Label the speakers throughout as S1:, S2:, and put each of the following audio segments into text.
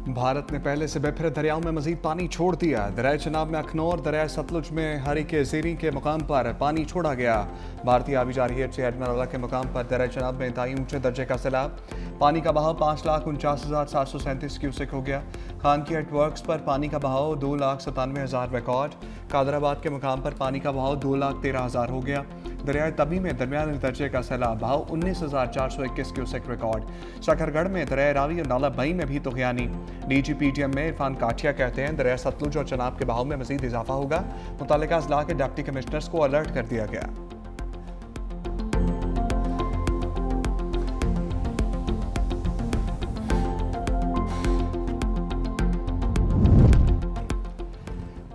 S1: भारत ने पहले से बेहतर दरियाओं में मजीद पानी छोड़ दिया। दरियाए चनाब में अखनौर, दरियाए सतलुज में हरी के ज़ीरी के मुकाम पर पानी छोड़ा गया। भारतीय आबीजारी हेड से एडमिरला के मुकाम पर दरियाए चनाब में इंतहाई ऊंचे दर्जे का सैलाब। पानी का बहाव 5,49,737 क्यूसेक हो गया। खान की हेड वर्क्स पर पानी का बहाव 2,97,000 रिकॉर्ड। कादराबाद के मुकाम पर पानी का बहाव 2,13,000 हो गया। दरियाए तबी में दरमियाने दर्जे का सैलाब बहाव 19,421 क्यूसेक रिकॉर्ड। शकरगढ़ में दरियाए रावी और नाला बई में भी तुगयानी। DGPTM में इरफान काठिया कहते हैं दरिया सतलुज और चनाब के बहाव में मजीद इजाफा होगा। मुतल्लिका अजला के डिप्टी कमिश्नर्स को अलर्ट कर दिया गया।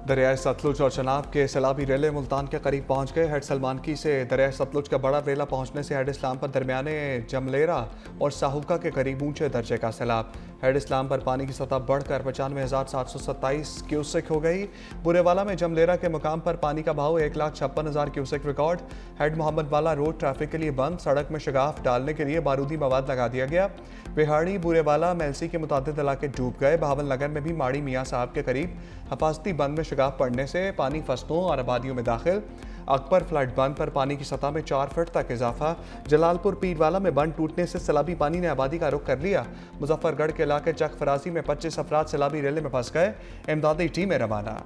S1: दरियाए सतलुज और चनाब के सैलाबी रेले मुल्तान के करीब पहुंच गए। हेड सलमानकी से दरियाए सतलुज का बड़ा रेला पहुंचने से हेड इस्लाम पर दरमियाने जमलेरा और साहुका के करीब ऊंचे दर्जे का सैलाब। हेड इस्लाम पर पानी की सतह बढ़कर 95,727 क्यूसेक हो गई। बुरेवाला में जमलेरा के मुकाम पर पानी का बहाव 1,56,000 क्यूसेक रिकॉर्ड। हेड मोहम्मद वाला रोड ट्रैफिक के लिए बंद। सड़क में शगाफ डालने के लिए बारूदी मवाद लगा दिया गया। बिहाड़ी, बुरेवाला, मेलसी के मुतादिद इलाके डूब गए। बहावल नगर में भी माड़ी मियाँ साहब के करीब हिफाजती बंद में शगाफ पड़ने से पानी फसलों और आबादियों में दाखिल। अकबर फ्लड बंद पर पानी की सतह में 4 फीट तक इजाफा। जलालपुर पीरवाला में बंद टूटने से सैलाबी पानी ने आबादी का रुख कर लिया। मुजफ्फरगढ़ के इलाके चक फराजी में 25 अफराद सैलाबी रेले में फंस गए। इमदादी टीमें रवाना।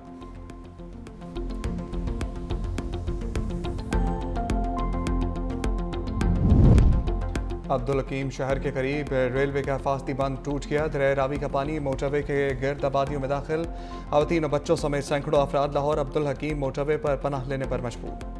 S1: अब्दुल हकीम शहर के करीब रेलवे का हिफाजती बंद टूट गया। दरिया रावी का पानी मोटरवे के गिर्द आबादियों में दाखिल। खवातीन और बच्चों समेत सैकड़ों अफराद लाहौर अब्दुल हकीम मोटरवे पर पनाह लेने पर मजबूर।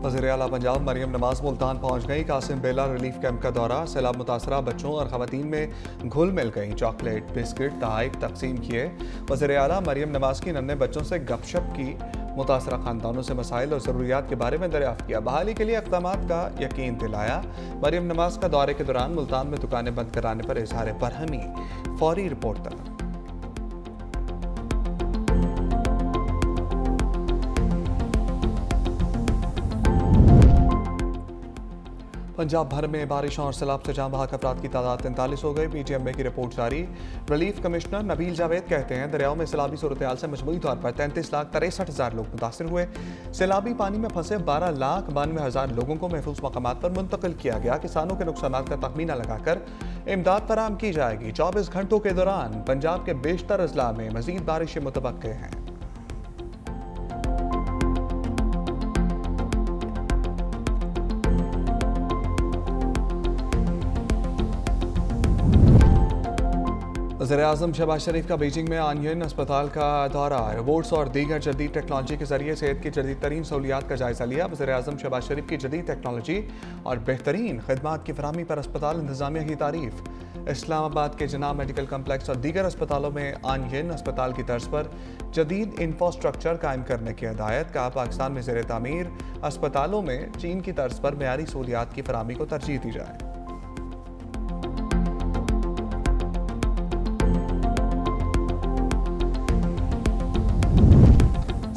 S1: वज़ीर आला पंजाब मरियम नवाज मुल्तान पहुंच गई। कासिम बेला रिलीफ कैंप का दौरा। सैलाब मुतासरा बच्चों और खवातीन में घुल मिल गई। चॉकलेट, बिस्किट, तहाइफ तकसीम किए। वज़ीर आला मरियम नवाज की नन्हे बच्चों से गपशप की। मुतासरा खानदानों से मसाइल और ज़रूरियात के बारे में दरियाफ्त किया। बहाली के लिए इक़दामात का यकीन दिलाया। मरियम नवाज का दौरे के दौरान मुल्तान में दुकानें बंद कराने पर इजहार बरहमी। फौरी रिपोर्ट तलब। पंजाब भर में बारिशों और सैलाब से जाँ बहक अफराद की तादाद 43 हो गई। PTM की रिपोर्ट जारी। रिलीफ कमिश्नर नबील जावेद कहते हैं दरियाओं में सैलाबी सूरत हाल से मजमूई तौर पर 33,63,000 लोग मुतासर हुए। सैलाबी पानी में फंसे 12,92,000 लोगों को महफूज मकामात पर मुंतकिल किया गया। किसानों के नुकसान का तखमीना लगाकर इमदाद फराहम की जाएगी। 24 घंटों के दौरान पंजाब के बेशतर अजला में मजीद बारिशें मुतवक्के हैं। वज़ीर-ए-आज़म शहबाज शरीफ का बीजिंग में आनयन अस्पताल का दौरा। रोबोट्स और दीगर जदीद टेक्नोलॉजी के जरिए सेहत की जदीद तरीन सहूलियात का जायजा लिया। वज़ीर-ए-आज़म शहबाज शरीफ की जदीद टेक्नोलॉजी और बेहतरीन खदमात की फराहमी पर अस्पताल इंतजामिया की तारीफ। इस्लामाबाद के जना मेडिकल कम्प्लेक्स और दीगर अस्पतालों में आनयन अस्पताल की तर्ज पर जदीद इंफ्रास्ट्रक्चर कायम करने की हिदायत। कहा पाकिस्तान में ज़ेर तामीर अस्पतालों में चीन की तर्ज पर मेयारी सहूलियात की फराहमी को तरजीह दी जाए।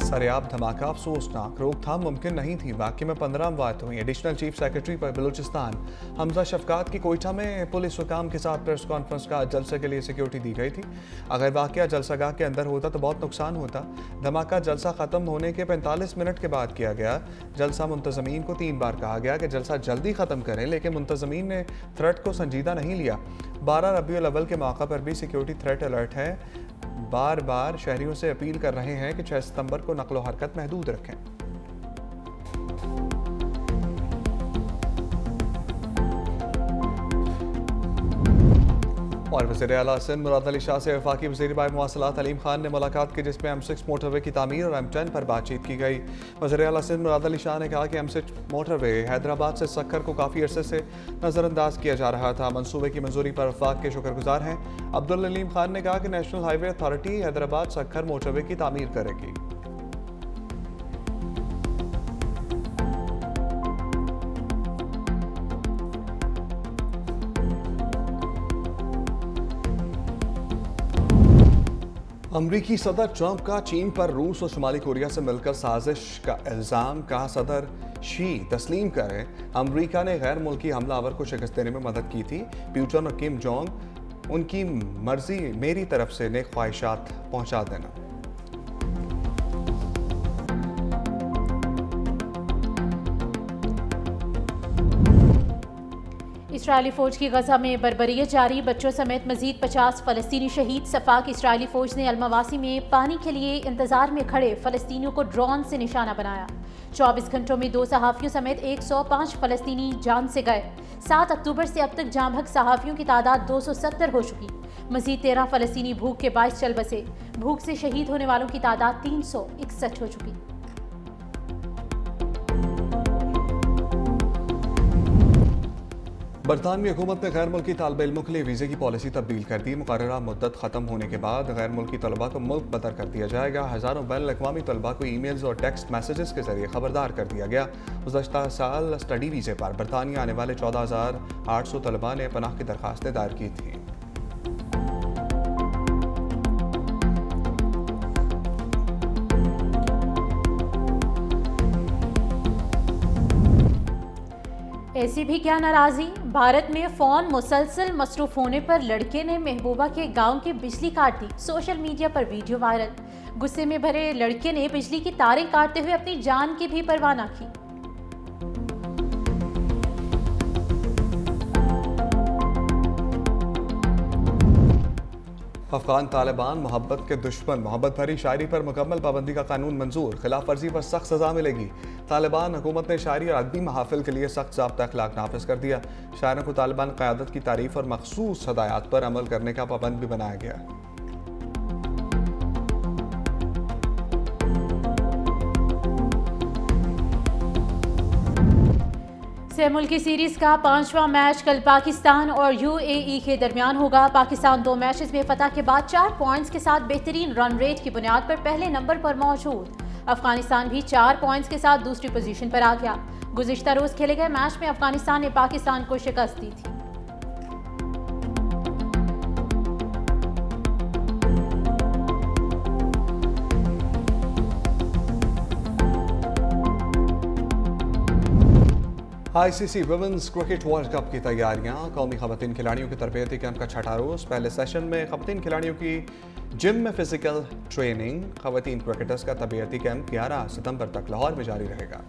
S1: सरेआब धमाका अफसोसनाक, रोकथाम मुमकिन नहीं थी। वाक़े में 15 अमवात हुई। एडिशनल चीफ सेक्रेटरी पर बलूचिस्तान हमजा शफकात की कोयटा में पुलिस हुकाम के साथ प्रेस कॉन्फ्रेंस का जलसे के लिए सिक्योरिटी दी गई थी। अगर वाक़या जलसागाह के अंदर होता तो बहुत नुकसान होता। धमाका जलसा ख़त्म होने के 45 मिनट के बाद किया गया। जलसा मुंतज़मीन को 3 बार कहा गया कि जलसा जल्दी ख़त्म करें, लेकिन मुंतज़मीन ने थ्रेट को संजीदा नहीं लिया। 12 रबीउल अव्वल के मौका पर भी सिक्योरिटी थ्रेट अलर्ट है। बार बार शहरियों से अपील कर रहे हैं कि 6 सितंबर को नकलो हरकत महदूद रखें। और वज़ीर आला सिंध मुराद अली शाह से वफाकी वज़ीर बामुवासलात अलीम खान ने मुलाकात की, जिसमें M6 मोटरवे की तामीर और M10 पर बातचीत की गई। वज़ीर आला सिंध मुराद अली शाह ने कहा कि M6 मोटरवे हैदराबाद से सक्खर को काफ़ी अरसे से नज़रअंदाज किया जा रहा था। मंसूबे की मंजूरी पर वफाक के शुक्रगुजार हैं। अब्दुल अलीम खान ने कहा कि national highway authority Hyderabad Sukkur motorway की तामीर करेगी। अमरीकी सदर ट्रंप का चीन पर रूस और शुमाली कोरिया से मिलकर साजिश का इल्ज़ाम। कहा सदर शी तस्लीम करें अमरीका ने गैर मुल्की हमलावर को शिकस्त देने में मदद की थी। प्यूटन और किम जोंग उनकी मर्जी, मेरी तरफ से नेक ख्वाहिशात पहुंचा देना।
S2: इस्राएली फौज की गजा में बर्बरियत जारी, बच्चों समेत मजीद 50 फलस्तीनी शहीद। सफाक इस्राएली फौज ने अलमवासी में पानी के लिए इंतजार में खड़े फलस्तीनियों को ड्रोन से निशाना बनाया। 24 घंटों में 2 सहाफ़ियों समेत 105 फलस्तीनी जान से गए। 7 अक्टूबर से अब तक जाम हक सहाफ़ियों की तादाद 270 हो चुकी। मजीद 13 फलस्तीनी भूख के बायस चल बसे। भूख से शहीद होने वालों की तादाद 361 हो चुकी।
S1: बरतानवी हुकूमत ने गैर मुल्की तालिब इल्मों के लिए वीज़े की पॉलिसी तब्दील कर दी। मुकर्ररा मुद्दत ख़त्म होने के बाद गैर मुल्की तलबा को मुल्क बदर कर दिया जाएगा। हज़ारों बैनुल अक़वामी तलबा को ईमेल्स और टेक्स्ट मैसेजेस के जरिए खबरदार कर दिया गया। गुज़श्ता साल स्टडी वीज़े पर बरतानिया आने वाले 14,800 तलबा ने पनाह की दरख्वास्तें दायर की थी।
S2: ऐसी भी क्या नाराज़ी, भारत में फ़ोन मुसलसल मसरूफ होने पर लड़के ने महबूबा के गांव की बिजली काट दी। सोशल मीडिया पर वीडियो वायरल। गुस्से में भरे लड़के ने बिजली की तारें काटते हुए अपनी जान की भी परवाह न की।
S1: अफगान तालिबान मोहब्बत के दुश्मन। मोहब्बत भरी शायरी पर मुकम्मल पाबंदी का कानून मंजूर। खिलाफ वर्जी पर सख्त सजा मिलेगी। तालिबान हुकूमत ने शायरी और अदबी महाफिल के लिए सख्त ज़ाब्ता अखलाक नाफिज कर दिया। शायरों को तालिबान क़यादत की तारीफ और मखसूस हदायत पर अमल करने का पाबंद भी बनाया गया।
S2: छह मुल्की सीरीज का 5वां मैच कल पाकिस्तान और यूएई के दरमियान होगा। पाकिस्तान 2 मैचेस में फतह के बाद 4 पॉइंट्स के साथ बेहतरीन रन रेट की बुनियाद पर पहले नंबर पर मौजूद। अफगानिस्तान भी 4 पॉइंट्स के साथ दूसरी पोजीशन पर आ गया। गुज़िश्ता रोज खेले गए मैच में अफगानिस्तान ने पाकिस्तान को शिकस्त दी थी।
S1: ICC women's cricket world cup की तैयारियां। कौमी ख़वातीन खिलाड़ियों के तरबियती कैंप का 6ठा रोज़। पहले सेशन में ख़वातीन खिलाड़ियों की जिम में फिजिकल ट्रेनिंग। ख़वातीन क्रिकेटर्स का तरबियती कैंप 11 सितंबर तक लाहौर में जारी रहेगा।